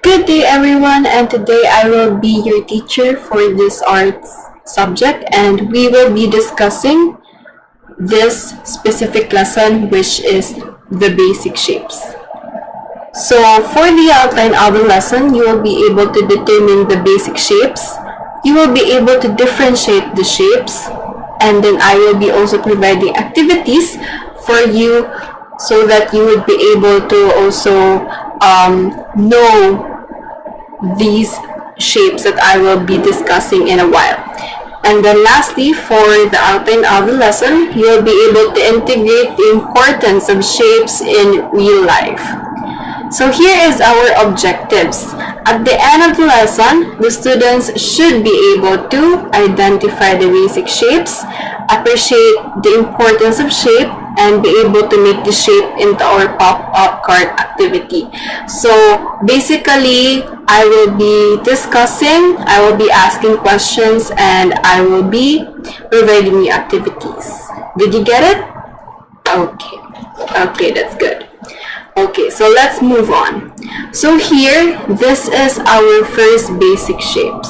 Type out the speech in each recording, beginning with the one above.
Good day everyone, and today I will be your teacher for this arts subject, and we will be discussing this specific lesson, which is the basic shapes. So for the outline of the lesson, you will be able to determine the basic shapes. You will be able to differentiate the shapes, and then I will be also providing activities for you so that you would be able to also know these shapes that I will be discussing in a while. And then lastly, for the outline of the lesson, you will be able to integrate the importance of shapes in real life. So here is our objectives. At the end of the lesson, the students should be able to identify the basic shapes, appreciate the importance of shape, and be able to make the shape into our pop-up card activity. So basically, I will be discussing, I will be asking questions, and I will be providing you activities. Did you get it? Okay, that's good. Okay, so let's move on. So here, this is our first basic shape.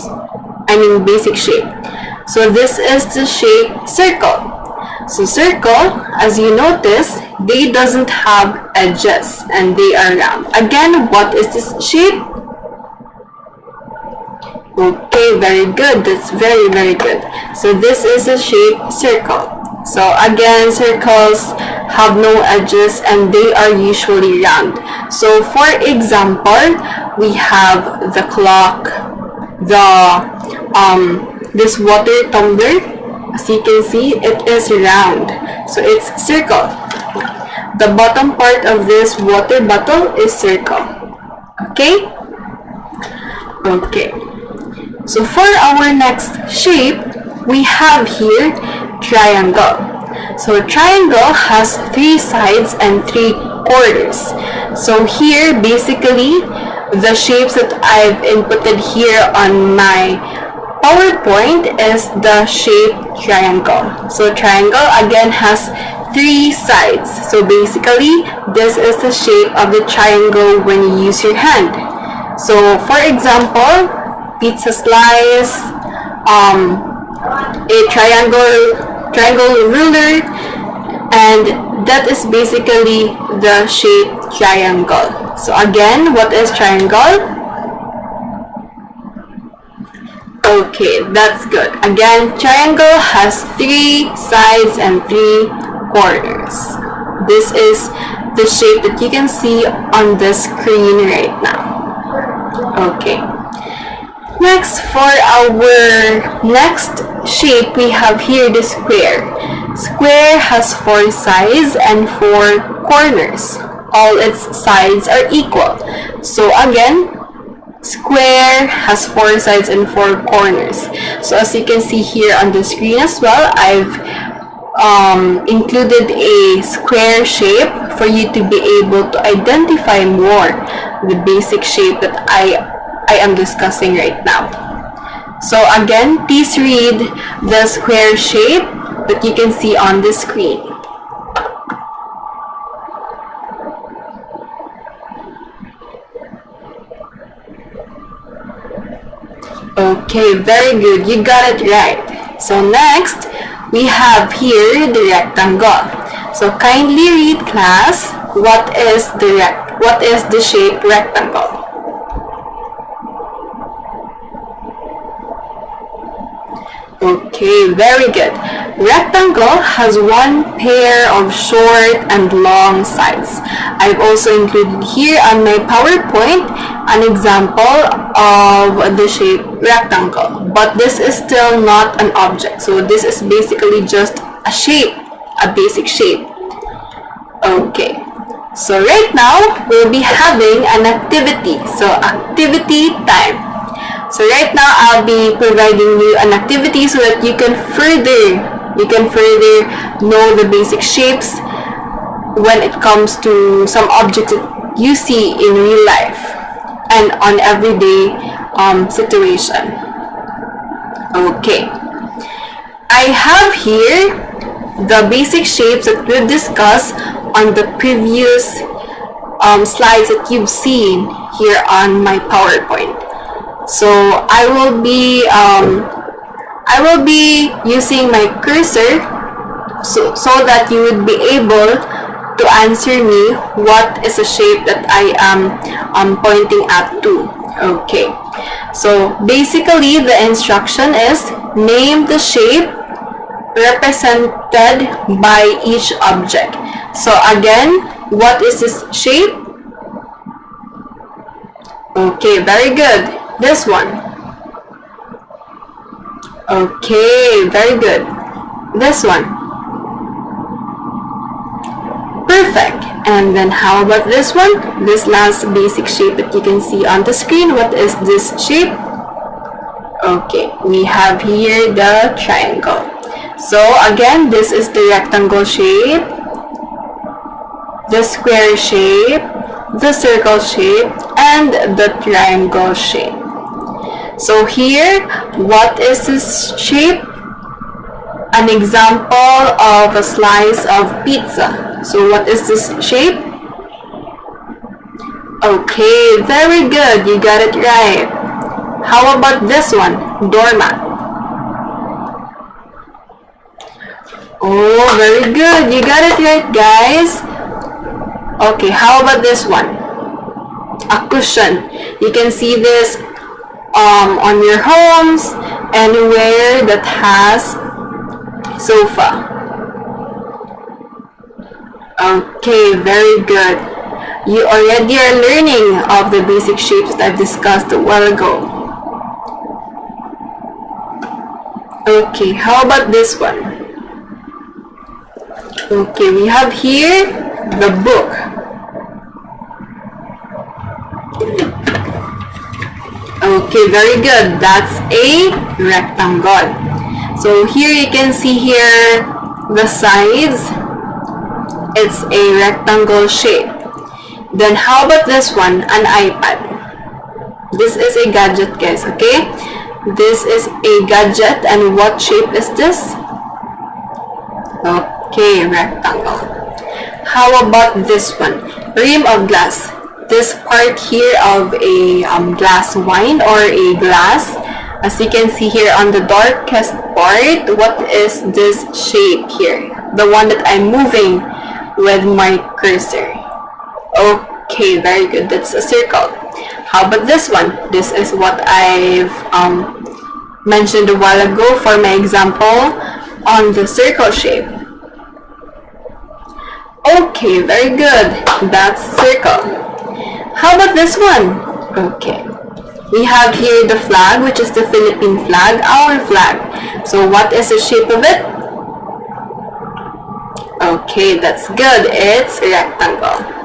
So this is the shape circle. So circle, as you notice, they doesn't have edges and they are round. Again, what is this shape? Okay, very good. That's very, very good. So this is a shape circle. So again, circles have no edges and they are usually round. So for example, we have the clock, this water tumbler. As you can see, it is round. So it's circle. The bottom part of this water bottle is circle. Okay? Okay. So for our next shape, we have here triangle. So triangle has 3 sides and 3 corners. So here, basically, the shapes that I've inputted here on my PowerPoint is the shape triangle. So triangle again has 3 sides. So basically, this is the shape of the triangle when you use your hand. So for example, pizza slice, a triangle ruler, and that is basically the shape triangle. So again, what is triangle? Okay, that's good. Again, triangle has 3 sides and 3 corners. This is the shape that you can see on the screen right now. Okay. Next, for our next shape, we have here the square. Square has 4 sides and 4 corners. All its sides are equal. So again, square has 4 sides and 4 corners. So as you can see here on the screen as well, I've included a square shape for you to be able to identify more the basic shape that I am discussing right now. So again, please read the square shape that you can see on the screen. Okay, very good. You got it right. So next, we have here the rectangle. So kindly read, class, what is the shape rectangle? Okay, very good. Rectangle has 1 pair of short and long sides. I've also included here on my PowerPoint an example of the shape rectangle, but this is still not an object. So this is basically just a shape, a basic shape. Okay, so right now we'll be having an activity. So activity time. So right now I'll be providing you an activity so that you can further know the basic shapes when it comes to some objects that you see in real life and on everyday situation. Okay, I have here the basic shapes that we've discussed on the previous slides that you've seen here on my PowerPoint. So I will be using my cursor so that you would be able to answer me what is a shape that I am pointing at to. Okay, so basically the instruction is name the shape represented by each object. So again, what is this shape? Okay, very good. This one. Okay, very good. This one. Perfect. And then how about this one? This last basic shape that you can see on the screen. What is this shape? Okay, we have here the triangle. So again, this is the rectangle shape, the square shape, the circle shape, and the triangle shape. So here, what is this shape? An example of a slice of pizza. So what is this shape? Okay, very good. You got it right. How about this one? Doormat. Oh, very good. You got it right, guys. Okay, how about this one? A cushion. You can see this on your homes, anywhere that has sofa. Okay, very good. You already are learning of the basic shapes that I've discussed a while ago. Okay, how about this one? Okay, we have here the book. Okay, very good. That's a rectangle. So here you can see here the sides. It's a rectangle shape. Then how about this one? An iPad. This is a gadget, guys, okay? This is a gadget, and what shape is this? Okay, rectangle. How about this one? Rim of glass. This part here of a glass wine or a glass. As you can see here on the darkest part, what is this shape here? The one that I'm moving with my cursor. Okay, very good. That's a circle. How about this one? This is what I've mentioned a while ago for my example on the circle shape. Okay, very good. That's circle. How about this one? Okay. We have here the flag, which is the Philippine flag, our flag. So what is the shape of it? Okay, that's good. It's a rectangle.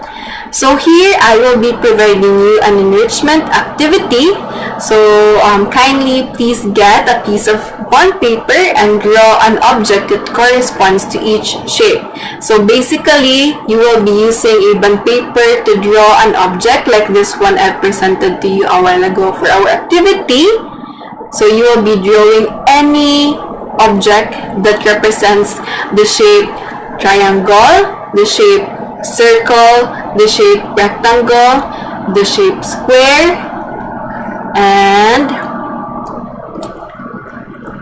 So here I will be providing you an enrichment activity. So kindly please get a piece of bond paper and draw an object that corresponds to each shape. So basically, you will be using a bond paper to draw an object like this one I presented to you a while ago for our activity. So you will be drawing any object that represents the shape triangle, the shape circle, the shape rectangle, the shape square, and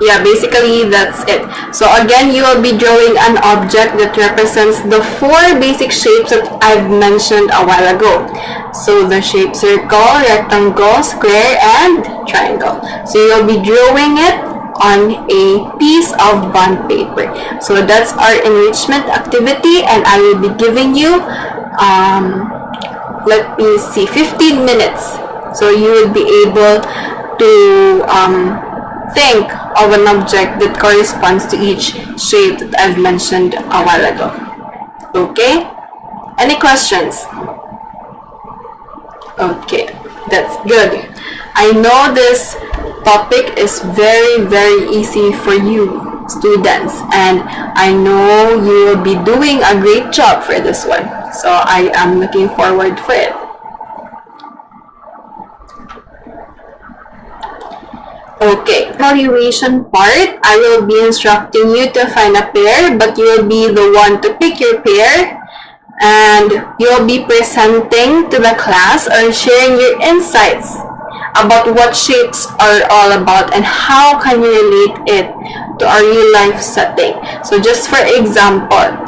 yeah, basically that's it. So again, you will be drawing an object that represents the four basic shapes that I've mentioned a while ago. So the shape circle, rectangle, square, and triangle. So you'll be drawing it on a piece of bond paper. So that's our enrichment activity, and I will be giving you let me see, 15 minutes. So you will be able to think of an object that corresponds to each shape that I've mentioned a while ago. Okay? Any questions? Okay, that's good. I know this topic is very, very easy for you students, and I know you will be doing a great job for this one. So I am looking forward for it. Okay, evaluation part, I will be instructing you to find a pair, but you will be the one to pick your pair. and you'll be presenting to the class or sharing your insights about what shapes are all about and how can you relate it to our real life setting. So just for example,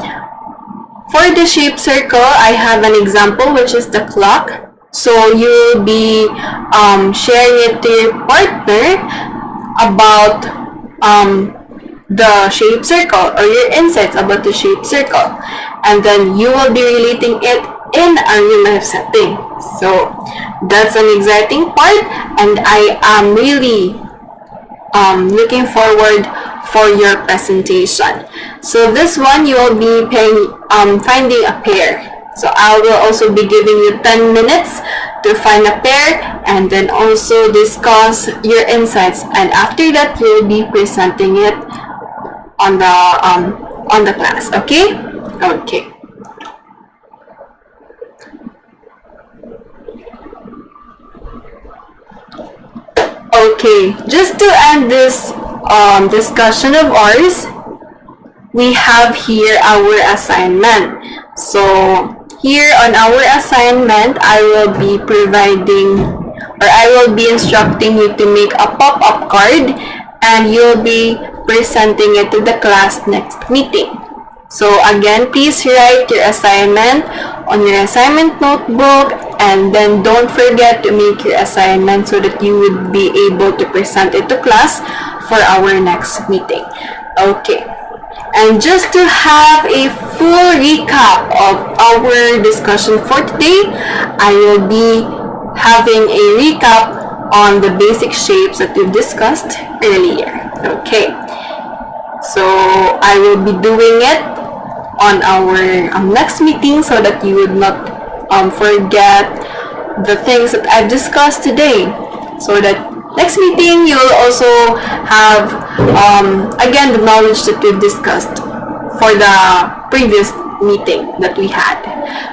for the shape circle, I have an example which is the clock. So you'll be sharing it to your partner about the shape circle or your insights about the shape circle, and then you will be relating it in a real life setting. So that's an exciting part, and I am really looking forward for your presentation. So this one you will be finding a pair. So I will also be giving you 10 minutes to find a pair and then also discuss your insights, and after that you will be presenting it on the class. Okay? Okay. Okay, just to end this discussion of ours, we have here our assignment. So here on our assignment, I will be instructing you to make a pop-up card, and you'll be presenting it to the class next meeting. So again, please write your assignment on your assignment notebook, and then don't forget to make your assignment so that you would be able to present it to class for our next meeting. Okay. And just to have a full recap of our discussion for today, I will be having a recap on the basic shapes that we've discussed earlier. Okay. So I will be doing it on our next meeting so that you would not forget the things that I've discussed today. So that next meeting you will also have again the knowledge that we've discussed for the previous meeting that we had.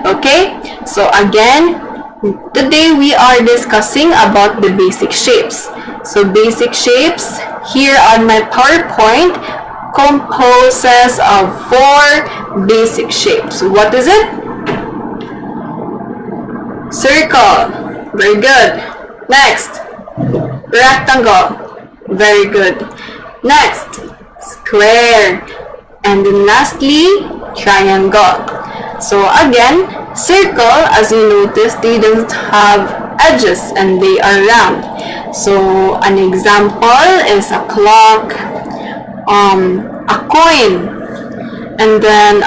Okay, so again, today we are discussing about the basic shapes. So basic shapes here on my PowerPoint composes of 4 basic shapes. What is it? Circle. Very good. Next, rectangle. Very good. Next, square. And then lastly, triangle. So again, circle, as you notice, they don't have edges and they are round. So an example is a clock, a coin, and then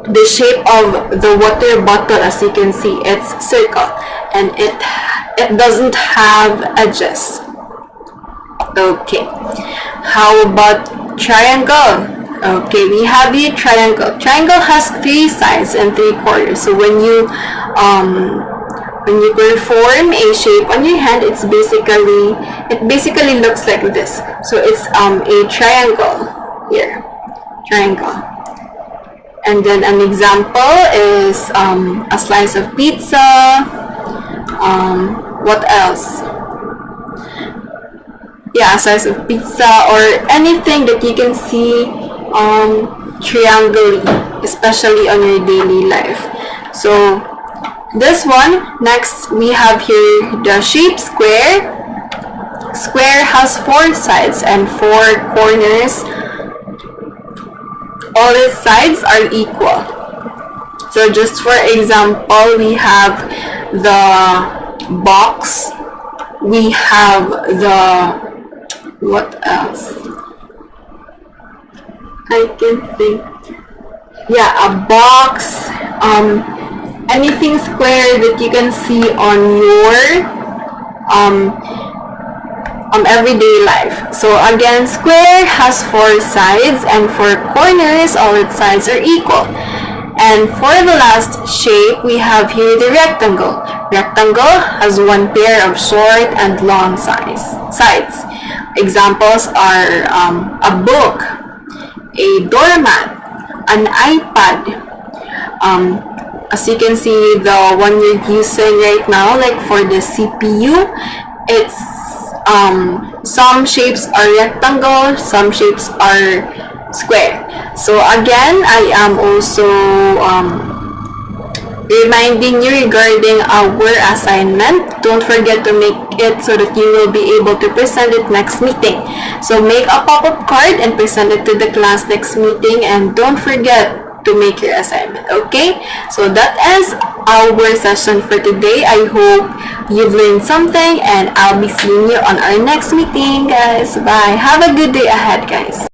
the shape of the water bottle, as you can see, it's circle, and it doesn't have edges. Okay, how about triangle? Okay, we have the triangle. Triangle has 3 sides and 3 corners. So when you perform a shape on your hand, it basically looks like this. So it's a triangle here, triangle. And then an example is a slice of pizza. What else? Yeah, a slice of pizza, or anything that you can see triangly, especially on your daily life. So this one, next we have here the shape square. Square has 4 sides and 4 corners. All its sides are equal. So just for example, we have the box, we have the, what else? I can think. Yeah, a box, anything square that you can see on your everyday life. So again, square has 4 sides and 4 corners. All its sides are equal. And for the last shape, we have here the rectangle. Rectangle has 1 pair of short and long sides. Examples are a book, a doormat, an iPad. As you can see, the one you're using right now, like for the CPU, it's some shapes are rectangle, some shapes are square. So again, I am also reminding you regarding our assignment. Don't forget to make it so that you will be able to present it next meeting. So make a pop-up card and present it to the class next meeting, and don't forget to make your assignment. Okay, so that ends our session for today. I hope you've learned something, and I'll be seeing you on our next meeting, guys. Bye. Have a good day ahead, guys.